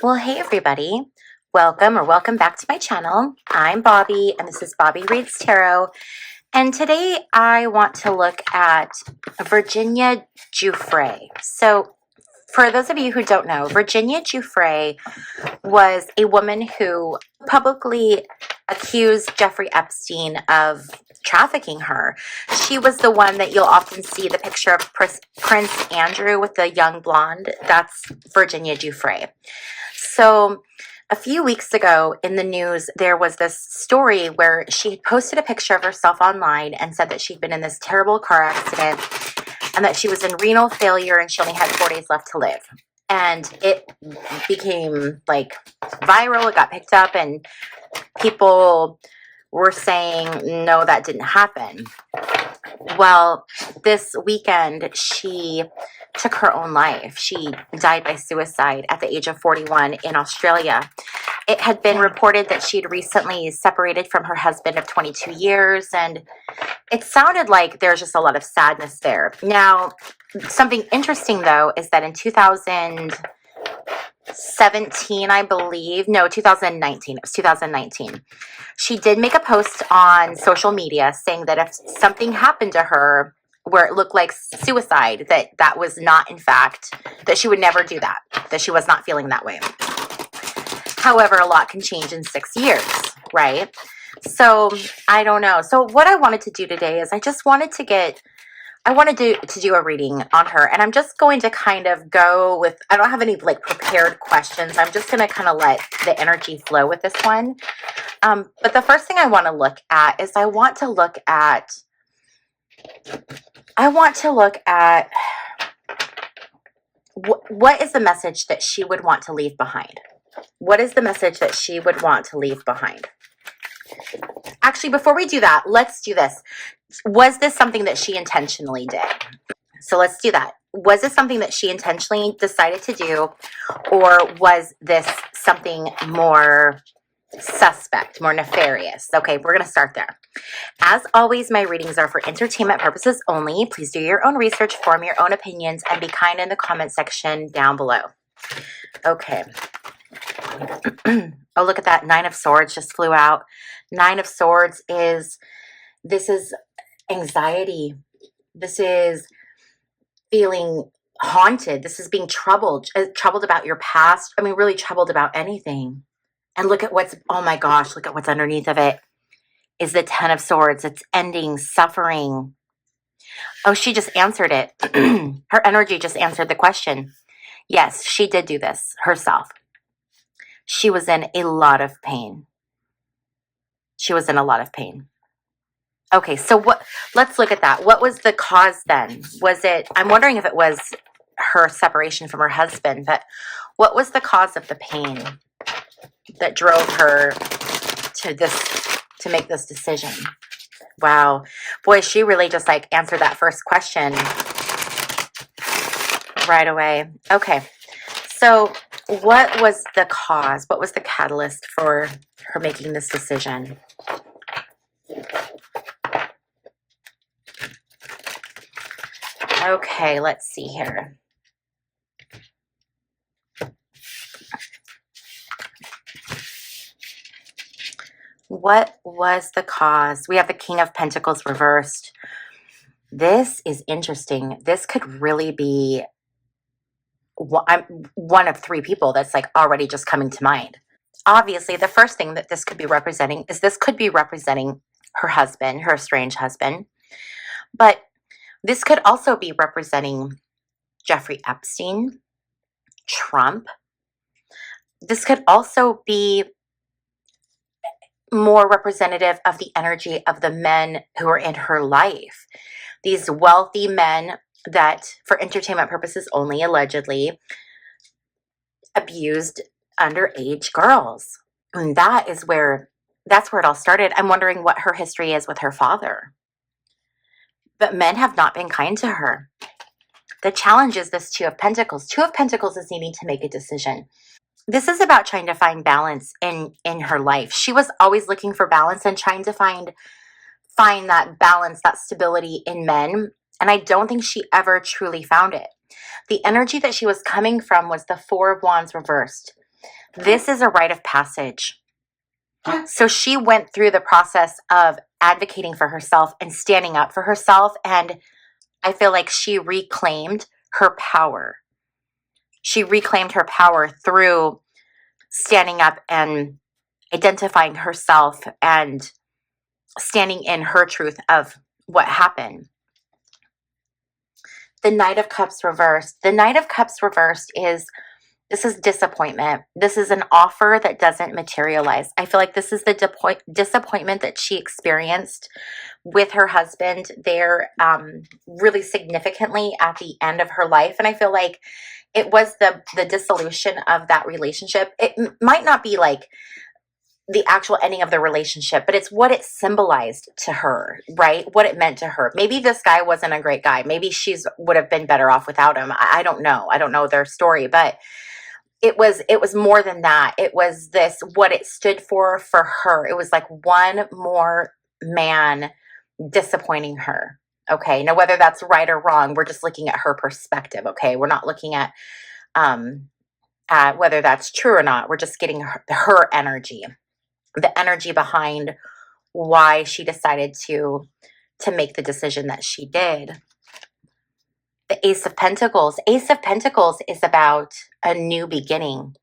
Well, hey everybody. Welcome back to my channel. I'm Bobbie and this is Bobbie Reads Tarot. And today I want to look at Virginia Giuffre. So for those of you who don't know, Virginia Giuffre was a woman who publicly accused Jeffrey Epstein of trafficking her. She was the one that you'll often see the picture of Prince Andrew with the young blonde. That's Virginia Giuffre. So a few weeks ago in the news, there was this story where she had posted a picture of herself online and said that she'd been in this terrible car accident and that she was in renal failure and she only had 4 days left to live. And it became like viral. It got picked up and people were saying, no, that didn't happen. Well, this weekend, she took her own life. She died by suicide at the age of 41 in Australia. It had been reported that she'd recently separated from her husband of 22 years, and it sounded like there's just a lot of sadness there. Now, something interesting, though, is that in 2017, I believe, no, 2019, it was 2019, she did make a post on social media saying that if something happened to her where it looked like suicide, that was not, in fact, that she would never do that she was not feeling that way. However, a lot can change in 6 years, right? So I don't know. So what I wanted to do today is I wanted to do a reading on her, and I'm just going to kind of go with, I don't have any like prepared questions. I'm just going to kind of let the energy flow with this one. But the first thing I want to look at is I want to look at what is the message that she would want to leave behind? What is the message that she would want to leave behind? Actually, before we do that, let's do this. Was this something that she intentionally did? So let's do that. Was this something that she intentionally decided to do, or was this something more suspect, more nefarious? Okay, we're going to start there. As always, my readings are for entertainment purposes only. Please do your own research, form your own opinions, and be kind in the comment section down below. Okay. Oh, look at that. 9 of Swords just flew out. 9 of Swords is anxiety. This is feeling haunted. This is being troubled about your past. I mean, really troubled about anything. And look at oh my gosh, look at what's underneath of it is the 10 of Swords. It's ending suffering. Oh, she just answered it. Her energy just answered the question. Yes, she did do this herself. She was in a lot of pain. Okay, so let's look at that. What was the cause then? I'm wondering if it was her separation from her husband, but what was the cause of the pain that drove her to make this decision? Wow. Boy, she really just like answered that first question right away. Okay. So what was the cause? What was the catalyst for her making this decision? Okay, let's see here. What was the cause? We have the King of Pentacles reversed. This is interesting. This could really be one of 3 people that's like already just coming to mind. Obviously, the first thing that this could be representing is her husband, her estranged husband. But this could also be representing Jeffrey Epstein, Trump. This could also be more representative of the energy of the men who are in her life. These wealthy men that, for entertainment purposes only, allegedly abused underage girls. And that's where it all started. I'm wondering what her history is with her father. But men have not been kind to her. The challenge is this 2 of Pentacles. 2 of Pentacles is needing to make a decision. This is about trying to find balance in her life. She was always looking for balance and trying to find that balance, that stability in men. And I don't think she ever truly found it. The energy that she was coming from was the 4 of Wands reversed. This is a rite of passage. So she went through the process of advocating for herself and standing up for herself. And I feel like she reclaimed her power. She reclaimed her power through standing up and identifying herself and standing in her truth of what happened. The Knight of Cups reversed. The Knight of Cups reversed this is disappointment. This is an offer that doesn't materialize. I feel like this is the disappointment that she experienced with her husband there really significantly at the end of her life. And I feel like it was the dissolution of that relationship. It might not be like the actual ending of the relationship, but it's what it symbolized to her, right? What it meant to her. Maybe this guy wasn't a great guy. Maybe she's would have been better off without him. I don't know. I don't know their story, but it was more than that. It was what it stood for her. It was like one more man disappointing her. Okay. Now, whether that's right or wrong, we're just looking at her perspective. Okay. We're not looking at whether that's true or not. We're just getting her energy, the energy behind why she decided to make the decision that she did. The Ace of Pentacles. Ace of Pentacles is about a new beginning.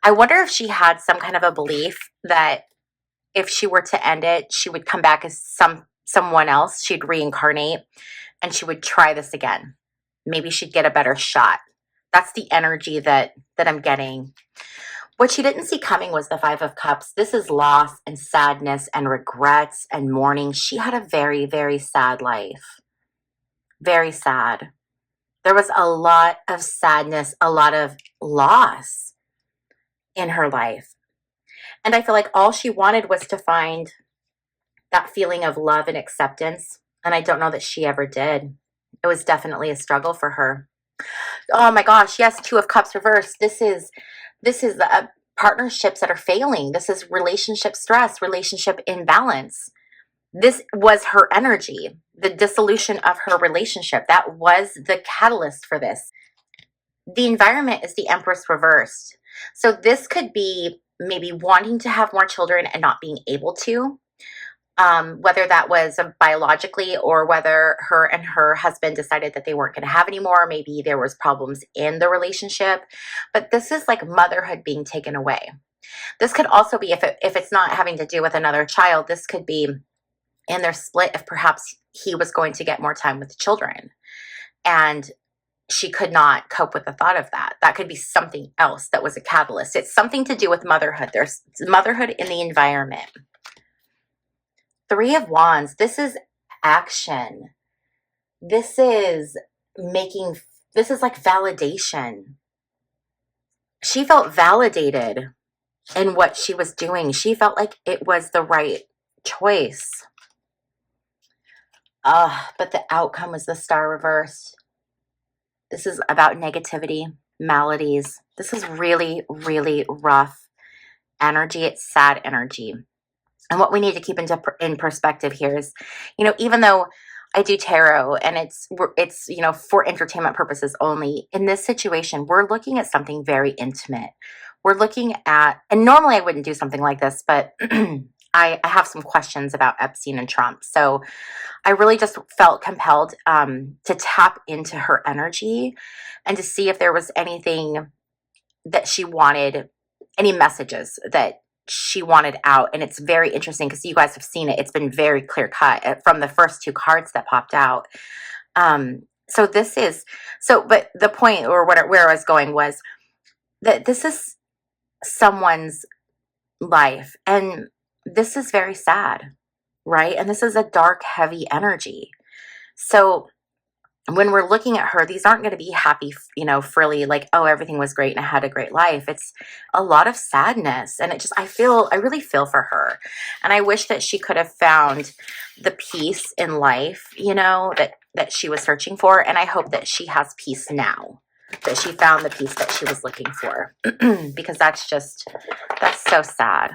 I wonder if she had some kind of a belief that if she were to end it, she would come back as someone else. She'd reincarnate and she would try this again. Maybe she'd get a better shot. That's the energy that I'm getting. What she didn't see coming was the Five of Cups. This is loss and sadness and regrets and mourning. She had a very, very sad life. Very sad. There was a lot of sadness, a lot of loss in her life. And I feel like all she wanted was to find that feeling of love and acceptance. And I don't know that she ever did. It was definitely a struggle for her. Oh my gosh, yes, Two of Cups reversed. This is partnerships that are failing. This is relationship stress, relationship imbalance. This was her energy, the dissolution of her relationship. That was the catalyst for this. The environment is the Empress reversed. So this could be maybe wanting to have more children and not being able to, whether that was biologically or whether her and her husband decided that they weren't going to have any more. Maybe there was problems in the relationship, but this is like motherhood being taken away. This could also be, if it's not having to do with another child, this could be in their split if perhaps he was going to get more time with the children and she could not cope with the thought of that. That could be something else that was a catalyst. It's something to do with motherhood. There's motherhood in the environment. Three of Wands. This is action. This is like validation. She felt validated in what she was doing. She felt like it was the right choice. But the outcome was the Star reversed. This is about negativity, maladies. This is really, really rough energy. It's sad energy. And what we need to keep in perspective here is, even though I do tarot and it's for entertainment purposes only, in this situation, we're looking at something very intimate. We're looking at, and normally I wouldn't do something like this, but I have some questions about Epstein and Trump. So I really just felt compelled to tap into her energy and to see if there was anything that she wanted, any messages that she wanted out. And it's very interesting because you guys have seen it. It's been very clear cut from the first two cards that popped out. But the point or where I was going was that this is someone's life and this is very sad, right? And this is a dark, heavy energy. So when we're looking at her, these aren't going to be happy, frilly, like, oh, everything was great and I had a great life. It's a lot of sadness. And I really feel for her. And I wish that she could have found the peace in life, that she was searching for. And I hope that she has peace now. that she found the piece that she was looking for. Because that's so sad.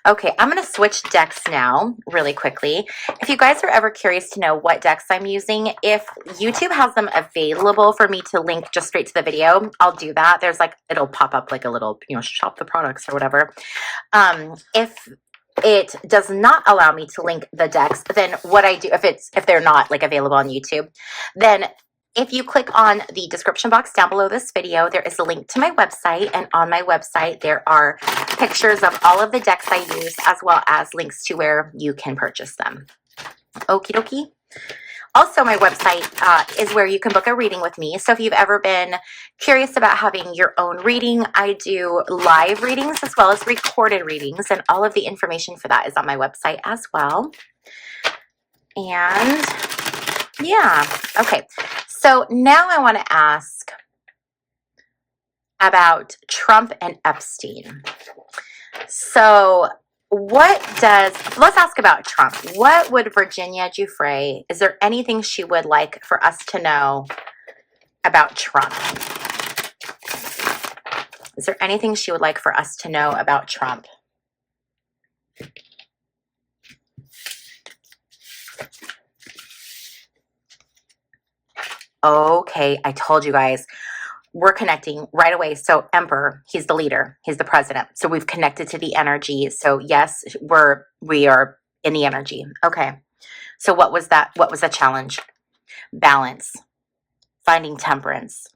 Okay, I'm going to switch decks now really quickly. If you guys are ever curious to know what decks I'm using, if YouTube has them available for me to link just straight to the video, I'll do that. There's like, it'll pop up like a little, shop the products or whatever. If it does not allow me to link the decks, then what I do, if they're not like available on YouTube, then if you click on the description box down below this video, there is a link to my website, and on my website there are pictures of all of the decks I use, as well as links to where you can purchase them. Okie dokie. Also, my website is where you can book a reading with me. So if you've ever been curious about having your own reading, I do live readings as well as recorded readings, and all of the information for that is on my website as well. And yeah, okay. So now I want to ask about Trump and Epstein. So let's ask about Trump. What would Virginia Giuffre, is there anything she would like for us to know about Trump? Is there anything she would like for us to know about Trump? Okay, I told you guys, we're connecting right away. So Emperor, he's the leader, he's the president. So we've connected to the energy. So yes, we are in the energy. Okay. So what was that? What was the challenge? Balance, finding temperance.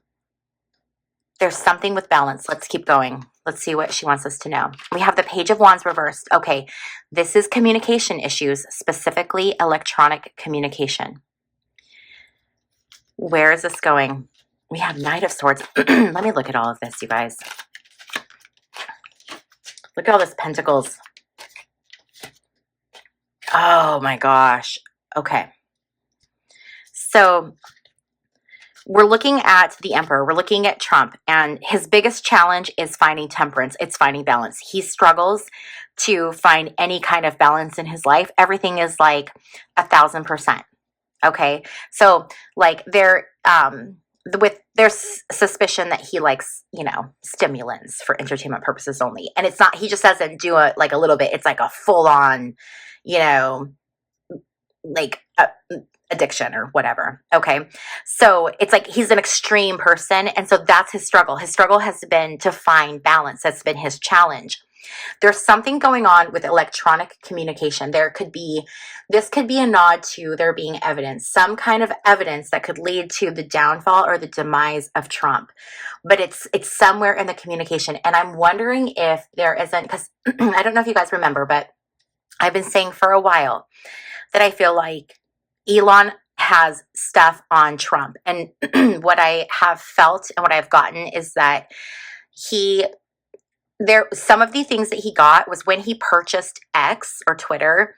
There's something with balance. Let's keep going. Let's see what she wants us to know. We have the Page of Wands reversed. Okay. This is communication issues, specifically electronic communication. Where is this going? We have Knight of Swords. Let me look at all of this, you guys. Look at all this Pentacles. Oh my gosh. Okay. So we're looking at the Emperor. We're looking at Trump, and his biggest challenge is finding temperance. It's finding balance. He struggles to find any kind of balance in his life. Everything is like 1,000%. Okay. So like there's suspicion that he likes, stimulants for entertainment purposes only. And it's not, he just doesn't do it like a little bit. It's like a full on, addiction or whatever. Okay. So it's like he's an extreme person. And so that's his struggle. His struggle has been to find balance. That's been his challenge. There's something going on with electronic communication. This could be a nod to there being evidence, some kind of evidence that could lead to the downfall or the demise of Trump. But it's somewhere in the communication. And I'm wondering if there isn't, because I don't know if you guys remember, but I've been saying for a while that I feel like Elon has stuff on Trump. And what I have felt and what I've gotten is that some of the things that he got was when he purchased X or Twitter.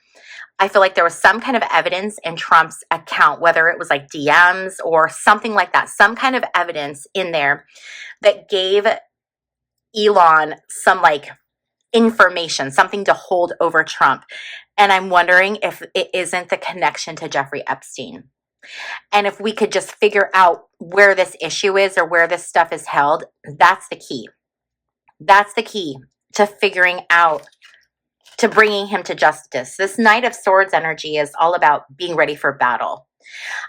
I feel like there was some kind of evidence in Trump's account, whether it was like DMs or something like that, some kind of evidence in there that gave Elon some like information, something to hold over Trump. And I'm wondering if it isn't the connection to Jeffrey Epstein. And if we could just figure out where this issue is or where this stuff is held, that's the key. That's the key to figuring out, to bringing him to justice. This Knight of Swords energy is all about being ready for battle.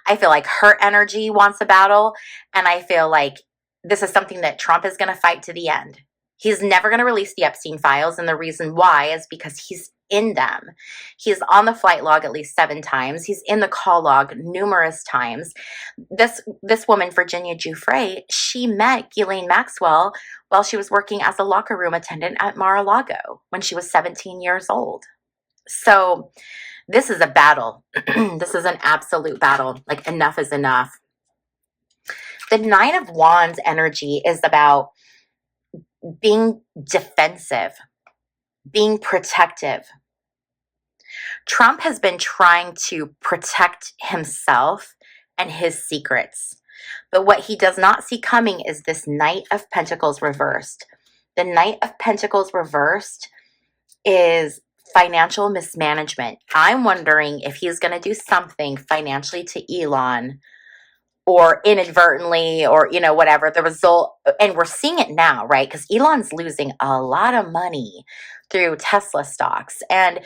I feel like her energy wants a battle, and I feel like this is something that Trump is going to fight to the end. He's never going to release the Epstein files, and the reason why is because he's in them. He's on the flight log at least 7 times. He's in the call log numerous times. This woman, Virginia Giuffre, she met Ghislaine Maxwell while she was working as a locker room attendant at Mar-a-Lago when she was 17 years old. So this is a battle. This is an absolute battle. Like, enough is enough. The Nine of Wands energy is about being defensive, being protective. Trump has been trying to protect himself and his secrets. But what he does not see coming is this Knight of Pentacles reversed. The Knight of Pentacles reversed is financial mismanagement. I'm wondering if he's going to do something financially to Elon, or inadvertently, or, whatever the result. And we're seeing it now, right? Because Elon's losing a lot of money through Tesla stocks. And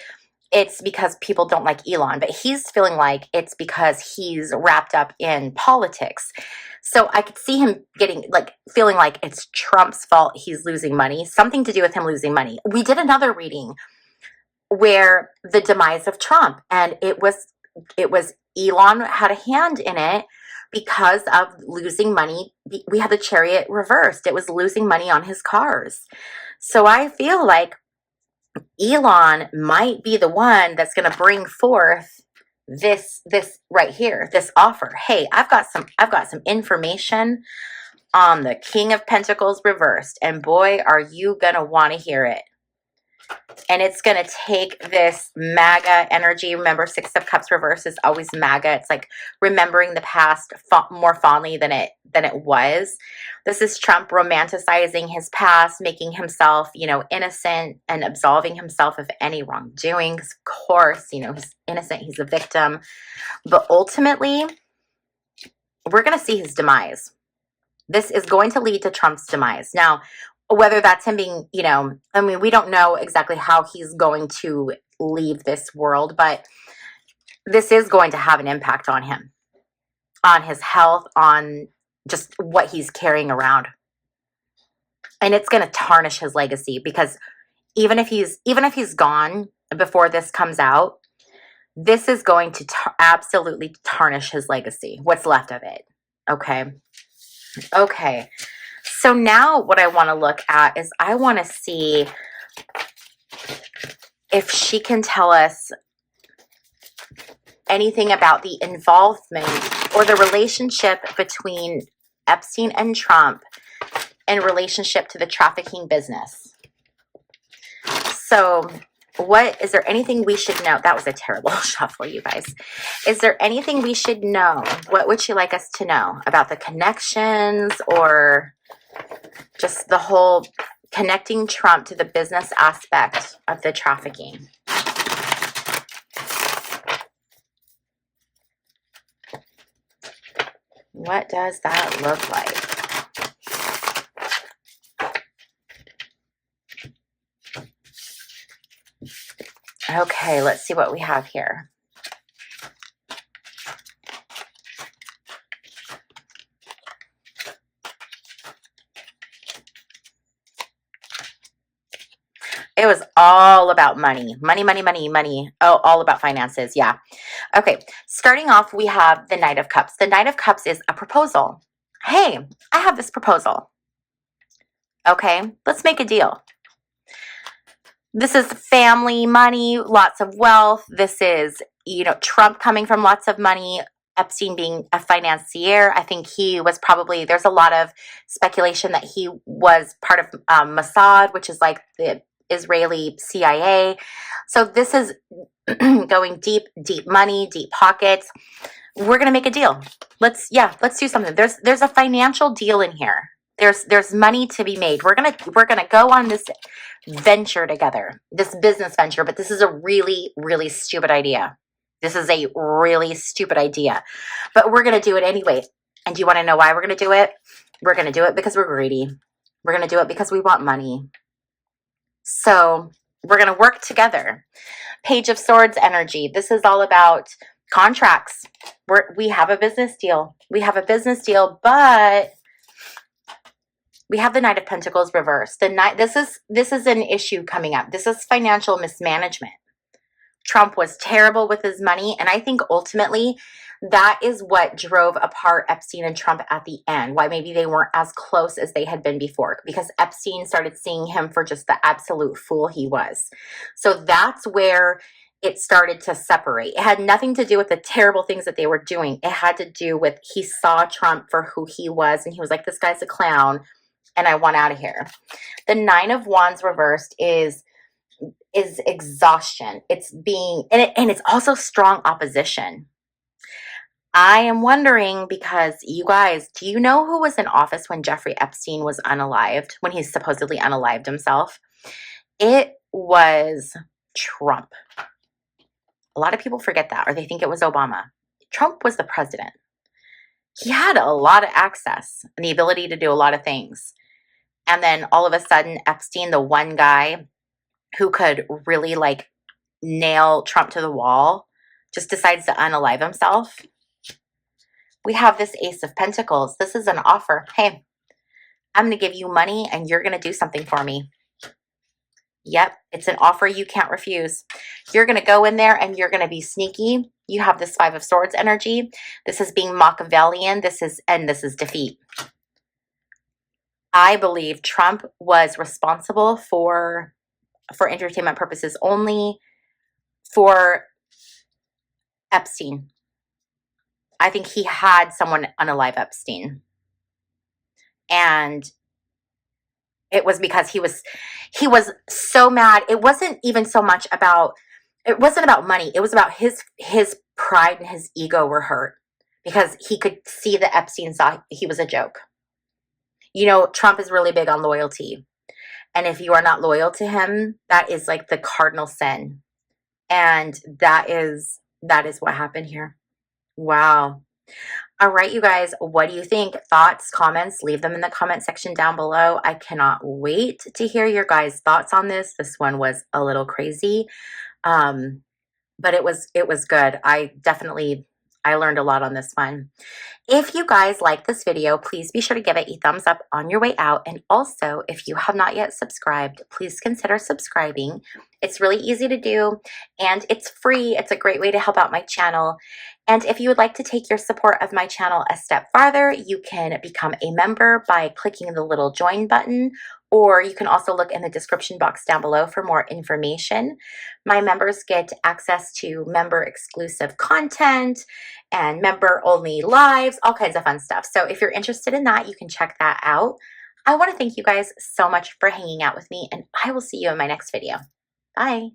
it's because people don't like Elon, but he's feeling like it's because he's wrapped up in politics. So I could see him feeling like it's Trump's fault he's losing money, something to do with him losing money. We did another reading where the demise of Trump, and it was Elon had a hand in it because of losing money. We had the chariot reversed. It was losing money on his cars. So I feel like Elon might be the one that's going to bring forth this right here, this offer. Hey, I've got some information on the King of Pentacles reversed, and boy, are you going to want to hear it. And it's going to take this MAGA energy. Remember, Six of Cups reverse is always MAGA. It's like remembering the past more fondly than it was. This is Trump romanticizing his past, making himself, innocent, and absolving himself of any wrongdoing. Of course, he's innocent. He's a victim. But ultimately, we're going to see his demise. This is going to lead to Trump's demise. Now, whether that's him being, we don't know exactly how he's going to leave this world, but this is going to have an impact on him, on his health, on just what he's carrying around. And it's going to tarnish his legacy, because even if he's gone before this comes out, this is going to absolutely tarnish his legacy, what's left of it. Okay. So now what I want to look at is I want to see if she can tell us anything about the involvement or the relationship between Epstein and Trump in relationship to the trafficking business. So is there anything we should know? That was a terrible shuffle, you guys. Is there anything we should know? What would you like us to know about the connections, or just the whole connecting Trump to the business aspect of the trafficking? What does that look like? Okay, let's see what we have here. It was all about money. Money. Oh, all about finances. Yeah. Okay. Starting off, we have the Knight of Cups. The Knight of Cups is a proposal. Hey, I have this proposal. Okay. Let's make a deal. This is family, money, lots of wealth. This is, Trump coming from lots of money. Epstein being a financier. I think he was probably, there's a lot of speculation that he was part of Mossad, which is like the Israeli CIA. So this is going deep money, deep pockets. We're going to make a deal. Let's do something. There's a financial deal in here. There's money to be made. We're going to go on this venture together, this business venture, but this is a really, really stupid idea. This is a really stupid idea, but we're going to do it anyway. And do you want to know why we're going to do it? We're going to do it because we're greedy. We're going to do it because we want money. So we're going to work together. Page of Swords energy. This is all about contracts. We have a business deal. But we have the Knight of Pentacles reversed. This is an issue coming up. This is financial mismanagement. Trump was terrible with his money, and I think ultimately that is what drove apart Epstein and Trump at the end, why maybe they weren't as close as they had been before, because Epstein started seeing him for just the absolute fool he was. So that's where it started to separate. It had nothing to do with the terrible things that they were doing. It had to do with he saw Trump for who he was, and he was like, this guy's a clown, and I want out of here. The Nine of Wands reversed is exhaustion. It's and it's also strong opposition. I am wondering, because you guys, do you know who was in office when Jeffrey Epstein was unalived, when he supposedly unalived himself? It was Trump. A lot of people forget that, or they think it was Obama. Trump was the president. He had a lot of access and the ability to do a lot of things. And then all of a sudden, Epstein, the one guy who could really like nail Trump to the wall, just decides to unalive himself. We have this Ace of Pentacles. This is an offer. Hey, I'm going to give you money and you're going to do something for me. Yep, it's an offer you can't refuse. You're going to go in there and you're going to be sneaky. You have this Five of Swords energy. This is being Machiavellian. This is defeat. I believe Trump was responsible for entertainment purposes only for Epstein. I think he had someone unalive Epstein. And it was because he was so mad. It wasn't even so much about, it wasn't about money. It was about his pride and his ego were hurt because he could see that Epstein saw he was a joke. You know, Trump is really big on loyalty. And if you are not loyal to him, that is like the cardinal sin. And that is what happened here. Wow. All right, you guys, what do you think? Thoughts, comments, leave them in the comment section down below. I cannot wait to hear your guys' thoughts on this. This one was a little crazy, but it was good. I learned a lot on this one. If you guys like this video, please be sure to give it a thumbs up on your way out. And also, if you have not yet subscribed, please consider subscribing. It's really easy to do and it's free. It's a great way to help out my channel. And if you would like to take your support of my channel a step farther, you can become a member by clicking the little join button, or you can also look in the description box down below for more information. My members get access to member exclusive content and member only lives, all kinds of fun stuff. So if you're interested in that, you can check that out. I want to thank you guys so much for hanging out with me, and I will see you in my next video. Bye.